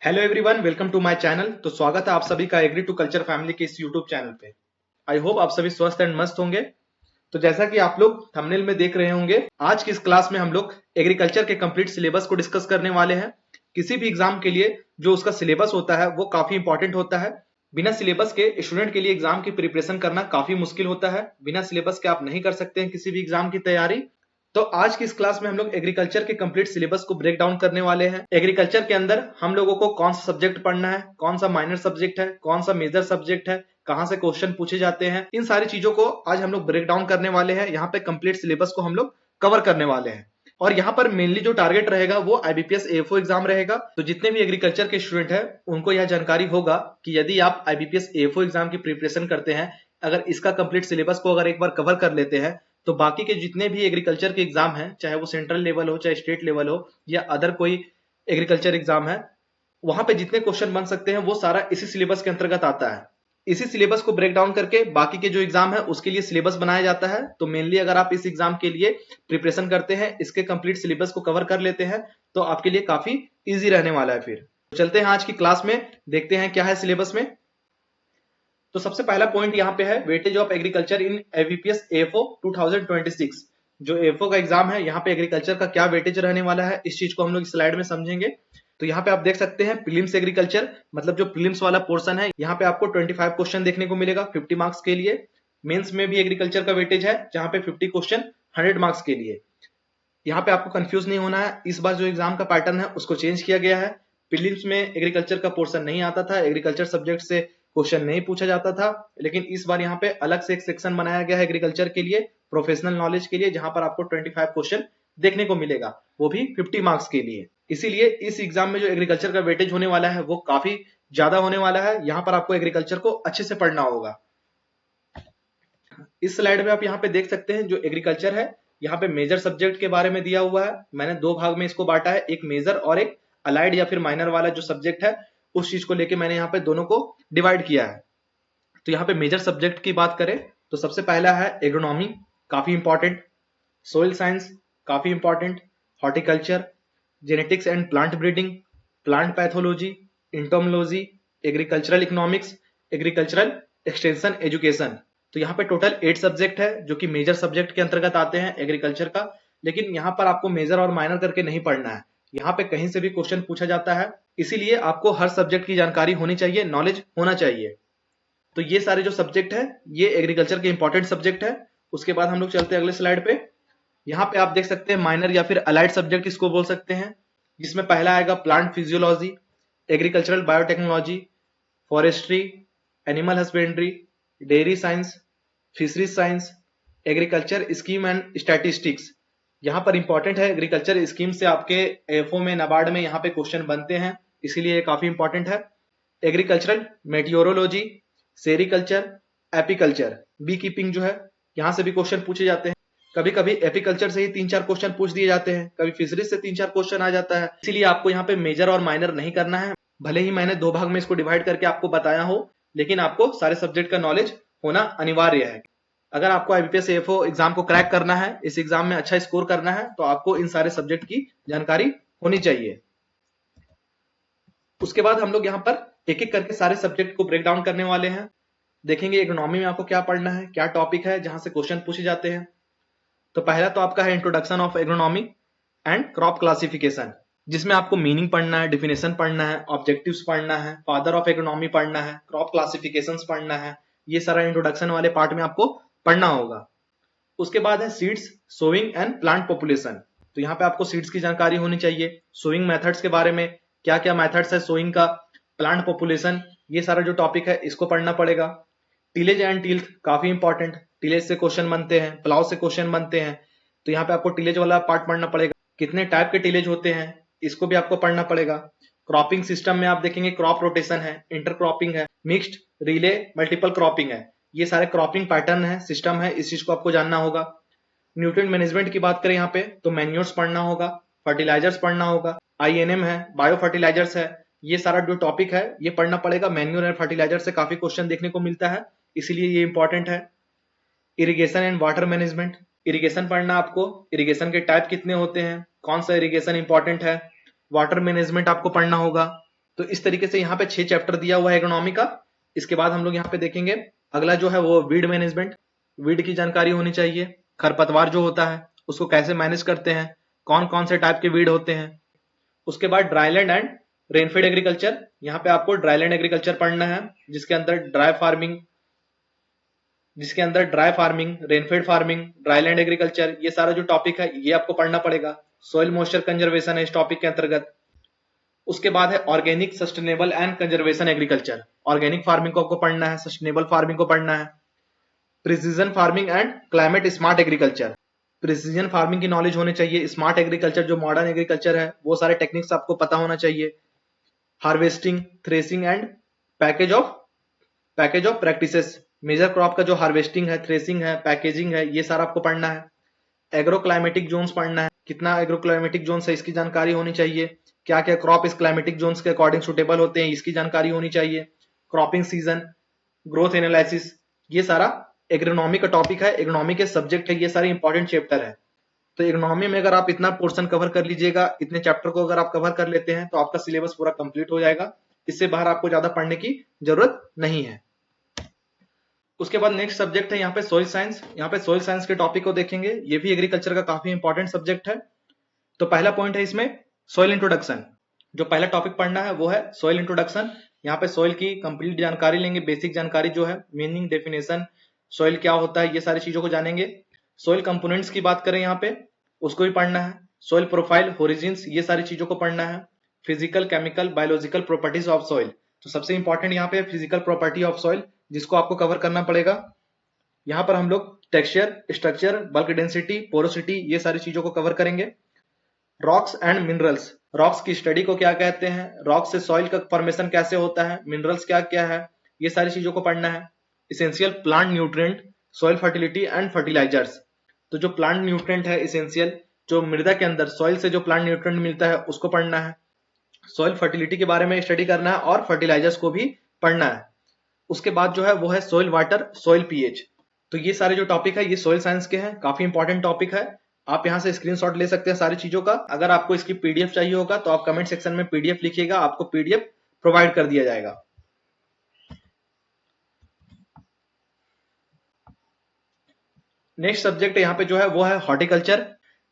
Hello everyone, welcome to my channel. तो स्वागत है आप सभी का एग्री टू कल्चर फैमिली के इस यूट्यूब चैनल पे। आई होप आप सभी स्वस्थ एंड मस्त होंगे। तो जैसा कि आप लोग थंबनेल में देख रहे होंगे, आज की इस क्लास में हम लोग एग्रीकल्चर के कंप्लीट सिलेबस को डिस्कस करने वाले हैं। किसी भी एग्जाम के लिए जो उसका सिलेबस होता है वो काफी इंपॉर्टेंट होता है। बिना सिलेबस के स्टूडेंट के लिए एग्जाम की प्रिपरेशन करना काफी मुश्किल होता है। बिना सिलेबस के आप नहीं कर सकते हैं किसी भी एग्जाम की तैयारी। तो आज की इस क्लास में हम लोग एग्रीकल्चर के कंप्लीट सिलेबस को ब्रेक डाउन करने वाले हैं। एग्रीकल्चर के अंदर हम लोगों को कौन सा सब्जेक्ट पढ़ना है, कौन सा माइनर सब्जेक्ट है, कौन सा मेजर सब्जेक्ट है, कहां से क्वेश्चन पूछे जाते हैं, इन सारी चीजों को आज हम लोग ब्रेक डाउन करने वाले हैं। यहाँ पे कंप्लीट सिलेबस को हम लोग कवर करने वाले हैं और यहाँ पर मेनली जो टारगेट रहेगा वो आईबीपीएस एएफओ एग्जाम रहेगा। तो जितने भी एग्रीकल्चर के स्टूडेंट हैं उनको यह जानकारी होगा कि यदि आप आईबीपीएस एएफओ एग्जाम की प्रिपरेशन करते हैं, अगर इसका कंप्लीट सिलेबस को अगर एक बार कवर कर लेते हैं तो बाकी के जितने भी एग्रीकल्चर के एग्जाम हैं, चाहे वो सेंट्रल लेवल हो, चाहे स्टेट लेवल हो या अदर कोई एग्रीकल्चर एग्जाम है, वहां पे जितने क्वेश्चन बन सकते हैं वो सारा इसी सिलेबस के अंतर्गत आता है। इसी सिलेबस को ब्रेक डाउन करके बाकी के जो एग्जाम है उसके लिए सिलेबस बनाया जाता है। तो मेनली अगर आप इस एग्जाम के लिए प्रिपरेशन करते हैं, इसके कंप्लीट सिलेबस को कवर कर लेते हैं तो आपके लिए काफी इजी रहने वाला है। फिर चलते हैं आज की क्लास में, देखते हैं क्या है सिलेबस में। तो सबसे पहला पॉइंट यहाँ पे है weightage of agriculture in IBPS AFO 2026। जो एएफओ का एग्जाम है, यहाँ पे एग्रीकल्चर का क्या वेटेज रहने वाला है इस चीज को हम लोग स्लाइड में समझेंगे। तो यहाँ पे आप देख सकते हैं प्रीलिम्स एग्रीकल्चर, मतलब जो प्रीलिम्स वाला पोर्शन है, यहाँ पे आपको 25 क्वेश्चन देखने को मिलेगा 50 मार्क्स के लिए। मेंस में भी एग्रीकल्चर का वेटेज है जहाँ पे 50 क्वेश्चन 100 मार्क्स के लिए। यहाँ पे आपको कंफ्यूज नहीं होना है, इस बार जो एग्जाम का पैटर्न है उसको चेंज किया गया है। प्रीलिम्स में एग्रीकल्चर का पोर्शन नहीं आता था, एग्रीकल्चर सब्जेक्ट से क्वेश्चन नहीं पूछा जाता था, लेकिन इस बार यहाँ पे अलग से एक सेक्शन बनाया गया है एग्रीकल्चर के लिए, प्रोफेशनल नॉलेज के लिए, जहां पर आपको 25 क्वेश्चन देखने को मिलेगा, वो भी 50 मार्क्स के लिए। इसीलिए इस एग्जाम में जो एग्रीकल्चर का वेटेज होने वाला है वो काफी ज्यादा होने वाला है। यहाँ पर आपको एग्रीकल्चर को अच्छे से पढ़ना होगा। इस स्लाइड में आप यहाँ पे देख सकते हैं जो एग्रीकल्चर है, यहाँ पे मेजर सब्जेक्ट के बारे में दिया हुआ है। मैंने दो भाग में इसको बांटा है, एक मेजर और एक अलाइड या फिर माइनर वाला जो सब्जेक्ट है उस चीज को लेके मैंने यहाँ पे दोनों को डिवाइड किया है। तो यहाँ पे मेजर सब्जेक्ट की बात करें तो सबसे पहला है एग्रोनॉमी, काफी इंपॉर्टेंट, सोइल साइंस काफी important, horticulture, genetics and plant breeding, plant pathology, entomology, agricultural economics, agricultural extension education. तो यहाँ पे टोटल 8 सब्जेक्ट है जो कि मेजर सब्जेक्ट के अंतर्गत आते हैं एग्रीकल्चर का। लेकिन यहाँ पर आपको मेजर और माइनर करके नहीं पढ़ना है, यहाँ पे कहीं से भी क्वेश्चन पूछा जाता है, इसीलिए आपको हर सब्जेक्ट की जानकारी होनी चाहिए, नॉलेज होना चाहिए। तो ये सारे जो सब्जेक्ट है ये एग्रीकल्चर के इंपॉर्टेंट सब्जेक्ट है। उसके बाद हम लोग चलते हैं अगले स्लाइड पे। यहाँ पे आप देख सकते हैं माइनर या फिर अलाइड सब्जेक्ट इसको बोल सकते हैं, जिसमें पहला आएगा plant physiology, agricultural biotechnology, forestry, animal husbandry, dairy science, fisheries science, agriculture scheme and statistics. यहाँ पर इंपॉर्टेंट है, एग्रीकल्चर स्कीम से आपके एएफओ में, नाबार्ड में यहाँ पे क्वेश्चन बनते हैं, इसीलिए ये काफी इंपॉर्टेंट है। Agricultural meteorology, sericulture, apiculture, bee keeping जो है यहाँ से भी क्वेश्चन पूछे जाते हैं। कभी कभी एपीकल्चर से ही 3-4 क्वेश्चन पूछ दिए जाते हैं, कभी फिशरीज से 3-4 क्वेश्चन आ जाता है। इसीलिए आपको यहाँ पे मेजर और माइनर नहीं करना है। भले ही मैंने दो भाग में इसको डिवाइड करके आपको बताया हो, लेकिन आपको सारे सब्जेक्ट का नॉलेज होना अनिवार्य है। अगर आपको आईबीपीएस एएफओ एग्जाम को क्रैक करना है, इस एग्जाम में अच्छा स्कोर करना है, तो आपको इन सारे सब्जेक्ट की जानकारी होनी चाहिए। उसके बाद हम लोग यहाँ पर एक एक करके सारे सब्जेक्ट को ब्रेक डाउन करने वाले हैं। देखेंगे इकोनॉमी में आपको क्या पढ़ना है, क्या टॉपिक है जहां से क्वेश्चन पूछे जाते हैं। तो पहला तो आपका है introduction of agronomy and crop classification, जिसमें आपको मीनिंग पढ़ना है, डिफिनेशन पढ़ना है, ऑब्जेक्टिव्स पढ़ना है, फादर ऑफ एग्रोनॉमी पढ़ना है, क्रॉप क्लासिफिकेशंस पढ़ना है। ये सारा इंट्रोडक्शन वाले पार्ट में आपको पढ़ना होगा। उसके बाद है seeds, sowing and plant population. तो यहाँ पे आपको सीड्स की जानकारी होनी चाहिए, सोइंग मेथड्स के बारे में, क्या क्या मेथड्स है सोइंग का, प्लांट पॉपुलेशन, ये सारा जो टॉपिक है इसको पढ़ना पड़ेगा। टिलेज एंड टिल्थ काफी इंपॉर्टेंट, टिलेज से क्वेश्चन बनते हैं, प्लाव से क्वेश्चन बनते हैं, तो यहाँ पे आपको टिलेज वाला पार्ट पढ़ना पड़ेगा। कितने टाइप के टिलेज होते हैं इसको भी आपको पढ़ना पड़ेगा। क्रॉपिंग सिस्टम में आप देखेंगे क्रॉप रोटेशन है, इंटरक्रॉपिंग है, मिक्स्ड, रिले, मल्टीपल क्रॉपिंग है, ये सारे क्रॉपिंग पैटर्न है, सिस्टम है, इस चीज को आपको जानना होगा। न्यूट्रिएंट मैनेजमेंट की बात करें यहाँ पे तो मैन्योर्स पढ़ना होगा, फर्टिलाइजर्स पढ़ना होगा, आईएनएम है, बायो फर्टिलाइजर्स है, ये सारा जो टॉपिक है ये पढ़ना पड़ेगा। मैन्योर एंड फर्टिलाइजर से काफी क्वेश्चन देखने को मिलता है, इसीलिए ये इंपॉर्टेंट है। Irrigation and water management, irrigation पढ़ना आपको, इरिगेशन के टाइप कितने होते हैं, कौन सा इरिगेशन इंपॉर्टेंट है, वाटर मैनेजमेंट आपको पढ़ना होगा। तो इस तरीके से यहाँ पे 6 चैप्टर दिया हुआ है एग्रोनॉमी का। इसके बाद हम लोग यहाँ पे देखेंगे अगला जो है वो वीड मैनेजमेंट। वीड की जानकारी होनी चाहिए, खरपतवार जो होता है उसको कैसे मैनेज करते हैं, कौन कौन से टाइप के वीड होते हैं। उसके बाद ड्राईलैंड एंड रेनफेड एग्रीकल्चर। यहाँ पे आपको ड्राईलैंड एग्रीकल्चर पढ़ना है, जिसके अंदर dry farming, rainfed farming, dryland agriculture, ये सारा जो टॉपिक है ये आपको पढ़ना पड़ेगा। सॉइल मॉइस्चर कंजर्वेशन है इस टॉपिक के अंतर्गत। उसके बाद है organic, sustainable and conservation agriculture. Organic farming को आपको पढ़ना है, सस्टेनेबल फार्मिंग को पढ़ना है। Precision farming and climate smart agriculture. Precision farming की नॉलेज होनी चाहिए। स्मार्ट एग्रीकल्चर जो मॉडर्न एग्रीकल्चर है वो सारे टेक्निक्स आपको पता होना चाहिए। Harvesting, threshing and package of practices. Major crop का जो हार्वेस्टिंग है, थ्रेसिंग है, पैकेजिंग है, ये सारा आपको पढ़ना है। एग्रो क्लाइमेटिक जोन्स पढ़ना है, कितना एग्रो क्लाइमेटिक जोन्स है इसकी जानकारी होनी चाहिए। क्या क्या क्रॉप इस क्लाइमेटिक जोन्स के अकॉर्डिंग सुटेबल होते हैं इसकी जानकारी होनी चाहिए। क्रॉपिंग सीजन, ग्रोथ एनालिसिस, ये सारा एग्रोनॉमी का टॉपिक है, एग्रोनॉमी के सब्जेक्ट है, ये सारे इंपॉर्टेंट चैप्टर है। तो एग्रोनॉमी में अगर आप इतना पोर्शन कवर कर लीजिएगा, इतने चैप्टर को अगर आप कवर कर लेते हैं तो आपका सिलेबस पूरा कंप्लीट हो जाएगा। इससे बाहर आपको ज्यादा पढ़ने की जरूरत नहीं है। उसके बाद नेक्स्ट सब्जेक्ट है यहाँ पे सोइल साइंस। यहाँ पे सोइल साइंस के टॉपिक को देखेंगे, ये भी एग्रीकल्चर का काफी इंपॉर्टेंट सब्जेक्ट है। तो पहला पॉइंट है इसमें सॉइल इंट्रोडक्शन। जो पहला टॉपिक पढ़ना है वो है सॉइल इंट्रोडक्शन। यहाँ पे सॉइल की कंप्लीट जानकारी लेंगे, बेसिक जानकारी जो है, मीनिंग, डेफिनेशन, सॉइल क्या होता है, ये सारी चीजों को जानेंगे। सॉइल कंपोनेंट्स की बात करें यहाँ पे, उसको भी पढ़ना है। सॉइल प्रोफाइल, ओरिजिन्स, ये सारी चीजों को पढ़ना है। Physical, chemical, biological properties of soil. तो सबसे इंपॉर्टेंट यहाँ पे फिजिकल प्रॉपर्टी ऑफ सॉइल, जिसको आपको कवर करना पड़ेगा। यहाँ पर हम लोग texture, structure, bulk density, porosity, ये सारी चीजों को कवर करेंगे। रॉक्स एंड मिनरल्स, रॉक्स की स्टडी को क्या कहते हैं, रॉक्स से सॉइल का फॉर्मेशन कैसे होता है, मिनरल्स क्या क्या है, ये सारी चीजों को पढ़ना है। Essential plant nutrient, soil fertility and fertilizers. तो जो प्लांट न्यूट्रिएंट है इसेंशियल, जो मृदा के अंदर सॉइल से जो प्लांट न्यूट्रिएंट मिलता है उसको पढ़ना है। सॉइल फर्टिलिटी के बारे में स्टडी करना है और फर्टिलाइजर्स को भी पढ़ना है। उसके बाद जो है वो है सॉइल वाटर, सॉइल पीएच। तो ये सारे जो टॉपिक है ये सॉइल साइंस के हैं, काफी इंपॉर्टेंट टॉपिक है। आप यहाँ से स्क्रीनशॉट ले सकते हैं सारी चीजों का। अगर आपको इसकी पीडीएफ चाहिए होगा तो आप कमेंट सेक्शन में पीडीएफ लिखिएगा, आपको पीडीएफ प्रोवाइड कर दिया जाएगा। नेक्स्ट सब्जेक्ट यहाँ पे जो है वो है हॉर्टिकल्चर,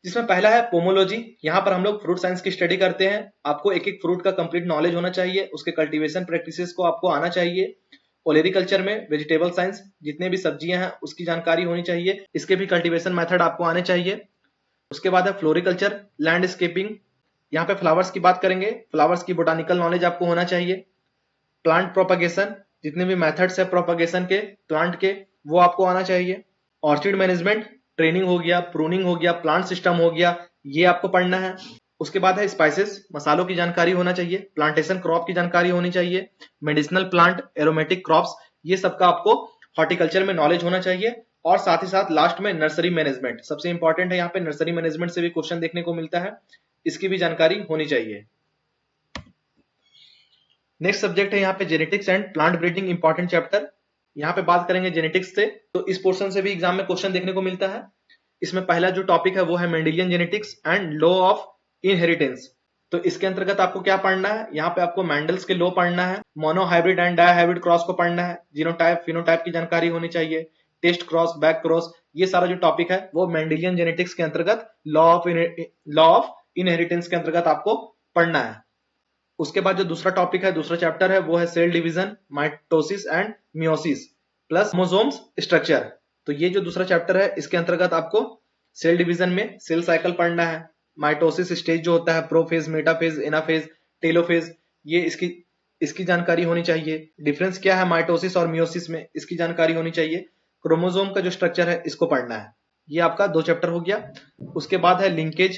जिसमें पहला है पोमोलॉजी। यहाँ पर हम लोग फ्रूट साइंस की स्टडी करते हैं। आपको एक एक फ्रूट का कंप्लीट नॉलेज होना चाहिए, उसके कल्टीवेशन प्रैक्टिसेस को आपको आना चाहिए। ओलेरिकल्चर में वेजिटेबल साइंस, जितने भी सब्जियां हैं उसकी जानकारी होनी चाहिए, इसके भी कल्टीवेशन मेथड आपको आने चाहिए। उसके बाद है फ्लोरिकल्चर, लैंडस्केपिंग। यहाँ पे फ्लावर्स की बात करेंगे, फ्लावर्स की बोटानिकल नॉलेज आपको होना चाहिए। प्लांट प्रोपगेशन, जितने भी मेथड्स है प्रोपगेशन के, प्लांट के, वो आपको आना चाहिए। ऑर्चिड मैनेजमेंट, ट्रेनिंग हो गया, प्रूनिंग हो गया, प्लांट सिस्टम हो गया, ये आपको पढ़ना है। उसके बाद है स्पाइसेस, मसालों की जानकारी होना चाहिए। प्लांटेशन क्रॉप की जानकारी होनी चाहिए। मेडिसिनल प्लांट, एरोमेटिक क्रॉप्स, ये सबका आपको हॉर्टिकल्चर में नॉलेज होना चाहिए। और साथ ही साथ लास्ट में नर्सरी मैनेजमेंट, सबसे इंपॉर्टेंट है। यहाँ पे नर्सरी मैनेजमेंट से भी क्वेश्चन देखने को मिलता है, इसकी भी जानकारी होनी चाहिए। नेक्स्ट सब्जेक्ट है यहाँ पे genetics and plant breeding, important chapter. यहाँ पे बात करेंगे जेनेटिक्स से, तो इस पोर्शन से भी एग्जाम में क्वेश्चन देखने को मिलता है। इसमें पहला जो टॉपिक है वो है Mendelian genetics and law of inheritance. तो इसके अंतर्गत आपको क्या पढ़ना है, यहाँ पे आपको मैंडल्स के लॉ पढ़ना है, mono hybrid and di hybrid cross को पढ़ना है, जीनोटाइप, फिनोटाइप की जानकारी होनी चाहिए, टेस्ट क्रॉस, बैक क्रॉस, ये सारा जो टॉपिक है वो मेंडेलियन जेनेटिक्स के अंतर्गत लॉ ऑफ इनहेरिटेंस के अंतर्गत आपको पढ़ना है। उसके बाद जो दूसरा टॉपिक है, दूसरा चैप्टर है वो है cell division, mitosis and meiosis plus chromosomes structure. तो ये जो दूसरा चैप्टर है इसके अंतर्गत आपको सेल डिवीजन में सेल साइकिल पढ़ना है, माइटोसिस स्टेज जो होता है, प्रोफेज, मेटाफेज, एनाफेज, टेलोफेज, ये इसकी जानकारी होनी चाहिए। डिफरेंस क्या है माइटोसिस और मियोसिस में, इसकी जानकारी होनी चाहिए। क्रोमोसोम का जो स्ट्रक्चर है इसको पढ़ना है। ये आपका 2 चैप्टर हो गया। उसके बाद है linkage,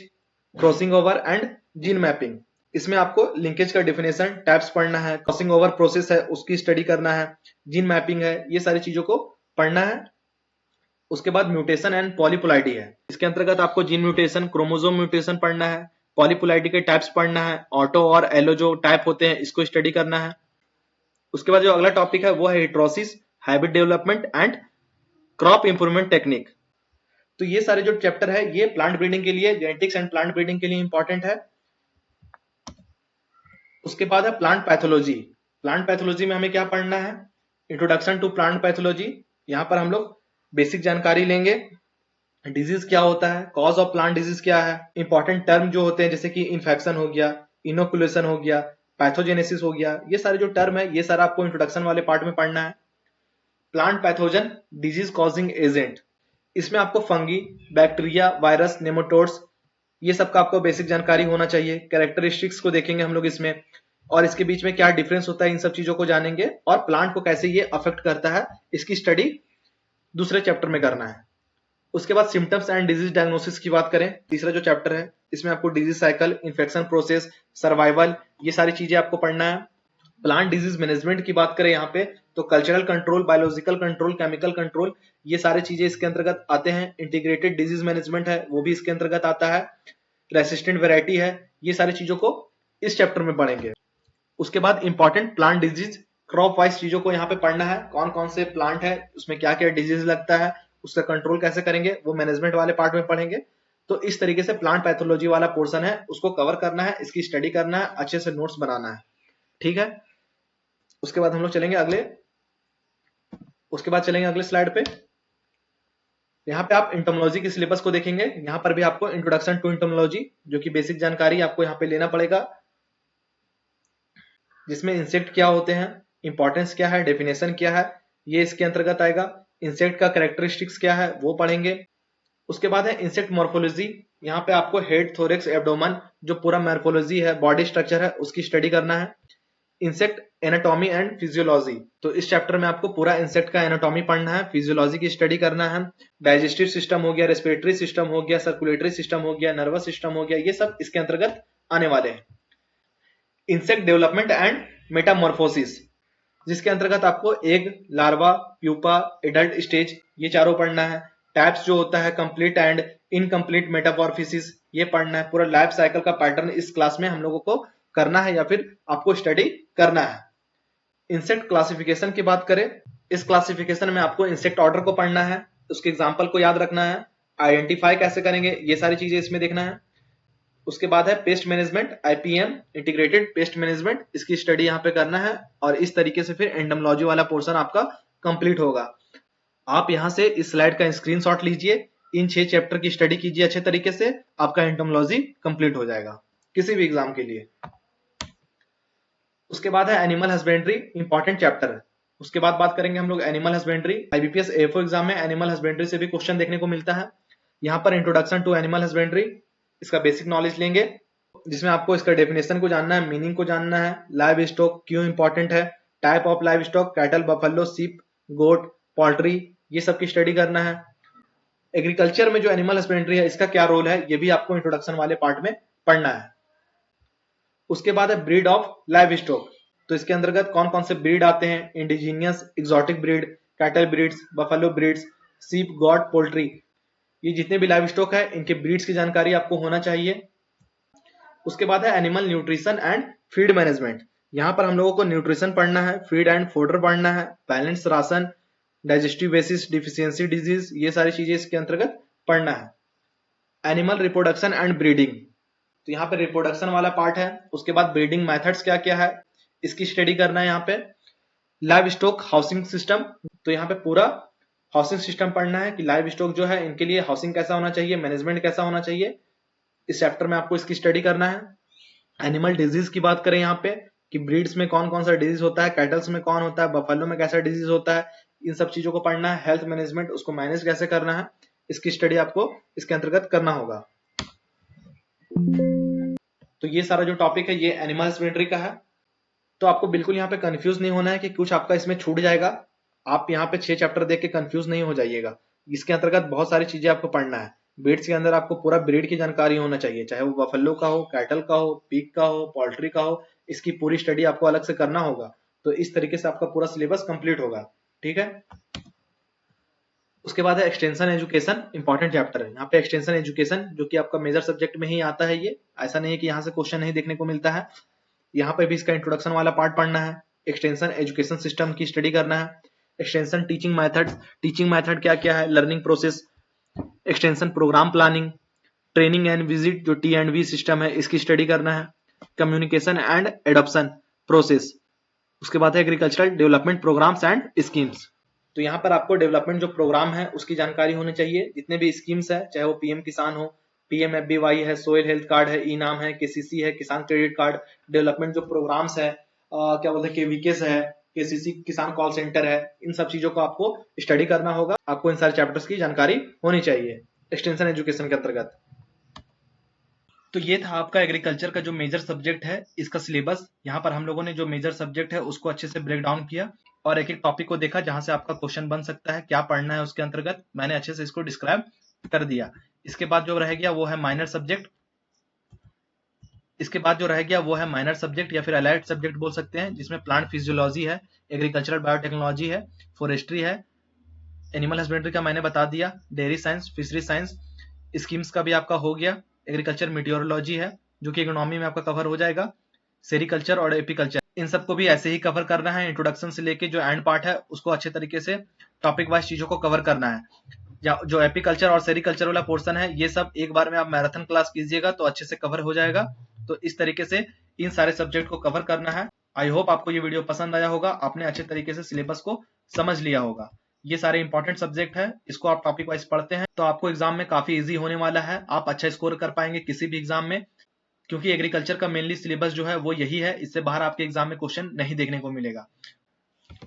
crossing over and gene mapping. इसमें आपको लिंकेज का डेफिनेशन, टाइप्स पढ़ना है, क्रॉसिंग ओवर प्रोसेस है उसकी स्टडी करना है, जीन मैपिंग है, ये सारी चीजों को पढ़ना है। उसके बाद म्यूटेशन एंड पॉलीपोलाइडी है, इसके अंतर्गत आपको जीन म्यूटेशन, क्रोमोसोम म्यूटेशन पढ़ना है, पॉलीपोलाइडी के टाइप्स पढ़ना है, ऑटो और एलो जो टाइप होते हैं इसको स्टडी करना है। उसके बाद जो अगला टॉपिक है वो है हिट्रोसिस, hybrid development and crop improvement technique. तो ये सारे जो चैप्टर है ये प्लांट ब्रीडिंग के लिए, जेनेटिक्स एंड प्लांट ब्रीडिंग के लिए इंपॉर्टेंट है। उसके बाद है प्लांट पैथोलॉजी। प्लांट पैथोलॉजी में हमें क्या पढ़ना है? Introduction to plant pathology. यहाँ पर हम लोग बेसिक जानकारी लेंगे, डिजीज क्या होता है, कॉज ऑफ प्लांट डिजीज क्या है, इंपॉर्टेंट टर्म जो होते हैं जैसे कि इन्फेक्शन हो गया, इनोकुलेशन हो गया, पैथोजेनेसिस हो गया, ये सारे जो टर्म है ये सारा आपको इंट्रोडक्शन वाले पार्ट में पढ़ना है। Plant pathogen disease causing agent, इसमें आपको फंगी, बैक्टीरिया, वायरस, नेमाटोड्स, ये सब का आपको बेसिक जानकारी होना चाहिए। कैरेक्टरिस्टिक्स को देखेंगे हम लोग इसमें, और इसके बीच में क्या डिफरेंस होता है इन सब चीजों को जानेंगे, और प्लांट को कैसे ये अफेक्ट करता है इसकी स्टडी दूसरे चैप्टर में करना है। उसके बाद सिम्टम्स एंड डिजीज डायग्नोसिस की बात करें, तीसरा जो चैप्टर है इसमें आपको disease cycle, infection process, survival, ये सारी चीजें आपको पढ़ना है। प्लांट डिजीज मैनेजमेंट की बात करें यहाँ पे तो cultural control, biological control, chemical control, ये सारी चीजें इसके अंतर्गत आते हैं। इंटीग्रेटेड डिजीज मैनेजमेंट है वो भी इसके अंतर्गत आता है। रेसिस्टेंट वैरायटी है, ये सारी चीजों को इस चैप्टर में पढ़ेंगे। उसके बाद important plant disease, crop wise चीजों को यहाँ पे पढ़ना है, कौन कौन से प्लांट है उसमें क्या क्या डिजीज लगता है, उसका कंट्रोल कैसे करेंगे वो मैनेजमेंट वाले पार्ट में पढ़ेंगे। तो इस तरीके से प्लांट पैथोलॉजी वाला पोर्शन है उसको कवर करना है, इसकी स्टडी करना है, अच्छे से नोट्स बनाना है, ठीक है। उसके बाद हम लोग चलेंगे अगले स्लाइड पे। यहाँ पे आप इंटोमोलॉजी की सिलेबस को देखेंगे, यहाँ पर भी आपको इंट्रोडक्शन टू इंटोमोलॉजी जो कि बेसिक जानकारी आपको यहाँ पे लेना पड़ेगा, जिसमें इंसेक्ट क्या होते हैं, इंपॉर्टेंस क्या है, डेफिनेशन क्या है, ये इसके अंतर्गत आएगा। इंसेक्ट का कैरेक्टरिस्टिक्स क्या है वो पढ़ेंगे। उसके बाद है इंसेक्ट मॉर्फोलॉजी, यहाँ पे आपको हेड, थोरेक्स, एब्डोमेन जो पूरा मॉर्फोलॉजी है, बॉडी स्ट्रक्चर है, उसकी स्टडी करना है। इंसेक्ट एनाटॉमी एंड फिजियोलॉजी, तो इस चैप्टर में आपको पूरा इंसेक्ट का एनाटॉमी पढ़ना है, फिजियोलॉजी की स्टडी करना है। डाइजेस्टिव सिस्टम हो गया, रेस्पिरेटरी सिस्टम हो गया, सर्कुलेटरी सिस्टम हो गया, नर्वस सिस्टम हो गया, ये सब इसके अंतर्गत आने वाले हैं। इंसेक्ट डेवलपमेंट एंड मेटामॉर्फोसिस, जिसके अंतर्गत आपको egg, larva, pupa, adult stage, ये चारों पढ़ना है। टाइप्स जो होता है कंप्लीट एंड इनकम्प्लीट मेटामॉर्फोसिस, ये पढ़ना है। पूरा लाइफ साइकिल का पैटर्न इस क्लास में हम लोगों को करना है या फिर आपको स्टडी करना है। इंसेक्ट क्लासिफिकेशन की बात करें, इस क्लासिफिकेशन में आपको इंसेक्ट ऑर्डर को पढ़ना है, उसके एग्जांपल को याद रखना है, आइडेंटिफाई कैसे करेंगे ये सारी चीजें इसमें देखना है। उसके बाद है pest management, IPM, integrated pest management, इसकी स्टडी यहाँ पे करना है, और इस तरीके से फिर एंडोमोलॉजी वाला पोर्शन आपका कंप्लीट होगा। आप यहाँ से इस स्लाइड का स्क्रीनशॉट लीजिए, इन 6 चैप्टर की स्टडी कीजिए अच्छे तरीके से, आपका एंडोमोलॉजी कंप्लीट हो जाएगा किसी भी एग्जाम के लिए। उसके बाद है एनिमल हस्बेंड्री, इंपॉर्टेंट चैप्टर है। उसके बाद बात करेंगे हम लोग animal husbandry. IBPS AFO exam में एनिमल हस्बेंड्री से भी क्वेश्चन देखने को मिलता है। यहाँ पर इंट्रोडक्शन टू एनिमल हस्बेंड्री, इसका बेसिक नॉलेज लेंगे, जिसमें आपको इसका डेफिनेशन को जानना है, मीनिंग को जानना है, लाइव स्टॉक क्यों इंपॉर्टेंट है, type of live stock, cattle, buffalo, सीप, गोट, पोल्ट्री, ये सब की स्टडी करना है। एग्रीकल्चर में जो एनिमल हस्बेंड्री है इसका क्या रोल है ये भी आपको इंट्रोडक्शन वाले पार्ट में पढ़ना है। उसके बाद है ब्रीड ऑफ लाइव स्टॉक, तो इसके अंतर्गत कौन कौन से ब्रीड आते हैं, indigenous, exotic breed, cattle breeds, buffalo breeds, सीप, गॉट, पोल्ट्री, ये जितने भी लाइव स्टॉक है इनके ब्रीड्स की जानकारी आपको होना चाहिए। उसके बाद है animal nutrition and feed management, यहाँ पर हम लोगों को न्यूट्रिशन पढ़ना है, फीड एंड फोडर पढ़ना है, balance ration, digestive basis, deficiency disease, ये सारी चीजें इसके अंतर्गत पढ़ना है। एनिमल रिप्रोडक्शन एंड ब्रीडिंग, तो यहाँ पे रिप्रोडक्शन वाला पार्ट है। उसके बाद ब्रीडिंग मेथड्स क्या क्या है इसकी स्टडी करना है। यहाँ पे लाइव स्टॉक हाउसिंग सिस्टम, तो यहाँ पे पूरा हाउसिंग सिस्टम पढ़ना है कि लाइव स्टॉक जो है इनके लिए हाउसिंग कैसा होना चाहिए, मैनेजमेंट कैसा होना चाहिए, इस चैप्टर में आपको इसकी स्टडी करना है। एनिमल डिजीज की बात करें यहाँ पे कि ब्रीड्स में कौन कौन सा डिजीज होता है, कैटल्स में कौन होता है, बफेलो में कैसा डिजीज होता है, इन सब चीजों को पढ़ना है। हेल्थ मैनेजमेंट, उसको मैनेज कैसे करना है, इसकी स्टडी आपको इसके अंतर्गत करना होगा। तो ये सारा जो टॉपिक है ये एनिमल हस्बेंड्री का है। तो आपको बिल्कुल यहाँ पे कंफ्यूज नहीं होना है कि कुछ आपका इसमें छूट जाएगा। आप यहाँ पे 6 चैप्टर देख के कंफ्यूज नहीं हो जाइएगा। इसके अंतर्गत बहुत सारी चीजें आपको पढ़ना है। ब्रीड्स के अंदर आपको पूरा ब्रीड की जानकारी होना चाहिए, चाहे वो बफेलो का हो, कैटल का हो, पिग का हो, पोल्ट्री का हो, इसकी पूरी स्टडी आपको अलग से करना होगा। तो इस तरीके से आपका पूरा सिलेबस कंप्लीट होगा, ठीक है। उसके बाद है एक्सटेंशन एजुकेशन, इंपॉर्टेंट चैप्टर है। यहाँ पे एक्सटेंशन एजुकेशन जो कि आपका मेजर सब्जेक्ट में ही आता है, ये ऐसा नहीं है कि यहाँ से क्वेश्चन नहीं देखने को मिलता है। यहाँ पे भी इसका इंट्रोडक्शन वाला पार्ट पढ़ना है। एक्सटेंशन एजुकेशन सिस्टम की स्टडी करना है। एक्सटेंशन टीचिंग मेथड क्या क्या है, learning process, extension program planning, training and visit जो T&V सिस्टम है इसकी स्टडी करना है। Communication and adoption process. उसके बाद है agricultural development programs and schemes. तो यहाँ पर आपको डेवलपमेंट जो प्रोग्राम है उसकी जानकारी होनी चाहिए। जितने भी स्कीम्स है, चाहे वो पीएम किसान हो, पीएमएफबीवाई है, सोयल हेल्थ कार्ड है, ई नाम है, केसीसी है, किसान क्रेडिट कार्ड, डेवलपमेंट जो प्रोग्राम्स है, क्या बोलते हैं, केवीकेस है, केसीसी किसान कॉल सेंटर है, इन सब चीजों को आपको स्टडी करना होगा। आपको इन सारे चैप्टर्स की जानकारी होनी चाहिए एक्सटेंशन एजुकेशन के अंतर्गत। तो ये था आपका एग्रीकल्चर का जो मेजर सब्जेक्ट है, इसका सिलेबस। यहाँ पर हम लोगों ने जो मेजर सब्जेक्ट है उसको अच्छे से ब्रेक डाउन किया और एक एक टॉपिक को देखा जहां से आपका क्वेश्चन बन सकता है, क्या पढ़ना है उसके अंतर्गत मैंने अच्छे से इसको डिस्क्राइब कर दिया। इसके बाद जो रह गया वो है माइनर सब्जेक्ट। इसके बाद जो रह गया वो है माइनर सब्जेक्ट या फिर अलाइड सब्जेक्ट बोल सकते हैं, जिसमें प्लांट फिजियोलॉजी है, एग्रीकल्चरल बायोटेक्नोलॉजी है, फॉरेस्ट्री है, एनिमल हस्बेंड्री का मैंने बता दिया, dairy science, fishery science, schemes का भी आपका हो गया, एग्रीकल्चर मीटियोरोलॉजी है जो कि इकोनॉमी में आपका कवर हो जाएगा, सेरिकल्चर और एपीकल्चर, इन सबको भी ऐसे ही कवर करना है। इंट्रोडक्शन से लेके जो एंड पार्ट है उसको अच्छे तरीके से टॉपिक वाइज चीजों को कवर करना है। जो एपीकल्चर और सेरिकल्चर वाला पोर्शन है ये सब एक बार में आप मैराथन क्लास कीजिएगा तो अच्छे से कवर हो जाएगा। तो इस तरीके से इन सारे सब्जेक्ट को कवर करना है। आई होप आपको ये वीडियो पसंद आया होगा, आपने अच्छे तरीके से सिलेबस को समझ लिया होगा। ये सारे इंपॉर्टेंट सब्जेक्ट है, इसको आप टॉपिक वाइज पढ़ते हैं तो आपको एग्जाम में काफी इजी होने वाला है। आप अच्छा स्कोर कर पाएंगे किसी भी एग्जाम में, क्योंकि एग्रीकल्चर का मेनली सिलेबस जो है वो यही है। इससे बाहर आपके एग्जाम में क्वेश्चन नहीं देखने को मिलेगा।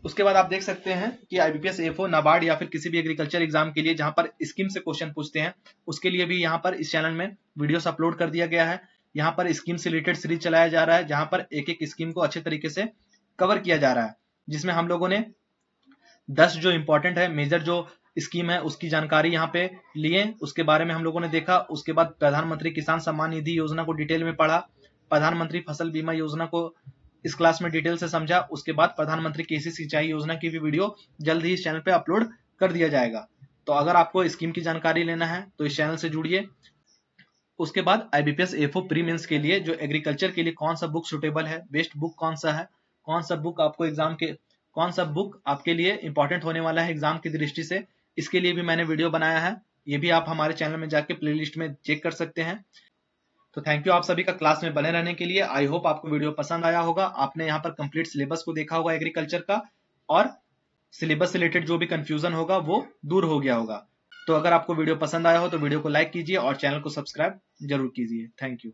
उसके बाद आप देख सकते हैं कि आईबीपीएस, एफओ, नाबार्ड या फिर किसी भी एग्रीकल्चर एग्जाम के लिए जहां पर स्कीम से क्वेश्चन पूछते हैं उसके लिए भी यहाँ पर इस चैनल में वीडियोस अपलोड कर दिया गया है। यहाँ पर स्कीम से रिलेटेड सीरीज चलाया जा रहा है जहां पर एक एक स्कीम को अच्छे तरीके से कवर किया जा रहा है, जिसमें हम लोगों ने 10 जो इंपॉर्टेंट है मेजर जो स्कीम है उसकी जानकारी यहाँ पे लिए, उसके बारे में हम लोगों ने देखा। उसके बाद प्रधानमंत्री किसान सम्मान निधि योजना को डिटेल में पढ़ा, प्रधानमंत्री फसल बीमा योजना को इस क्लास में डिटेल से समझा। उसके बाद प्रधानमंत्री कृषि सिंचाई योजना की भी वीडियो जल्द ही इस चैनल पे अपलोड कर दिया जाएगा। तो अगर आपको स्कीम की जानकारी लेना है तो इस चैनल से जुड़िए। उसके बाद आईबीपीएस एफओ प्री मेंस के लिए जो एग्रीकल्चर के लिए कौन सा बुक सुटेबल है, बेस्ट बुक कौन सा है, कौन सा बुक आपको एग्जाम के कौन सा बुक आपके लिए इंपॉर्टेंट होने वाला है एग्जाम की दृष्टि से, इसके लिए भी मैंने वीडियो बनाया है। ये भी आप हमारे चैनल में जाके प्लेलिस्ट में चेक कर सकते हैं। तो थैंक यू आप सभी का क्लास में बने रहने के लिए। आई होप आपको वीडियो पसंद आया होगा, आपने यहाँ पर कंप्लीट सिलेबस को देखा होगा एग्रीकल्चर का, और सिलेबस से रिलेटेड जो भी कंफ्यूजन होगा वो दूर हो गया होगा। तो अगर आपको वीडियो पसंद आया हो तो वीडियो को लाइक कीजिए और चैनल को सब्सक्राइब जरूर कीजिए। Thank you.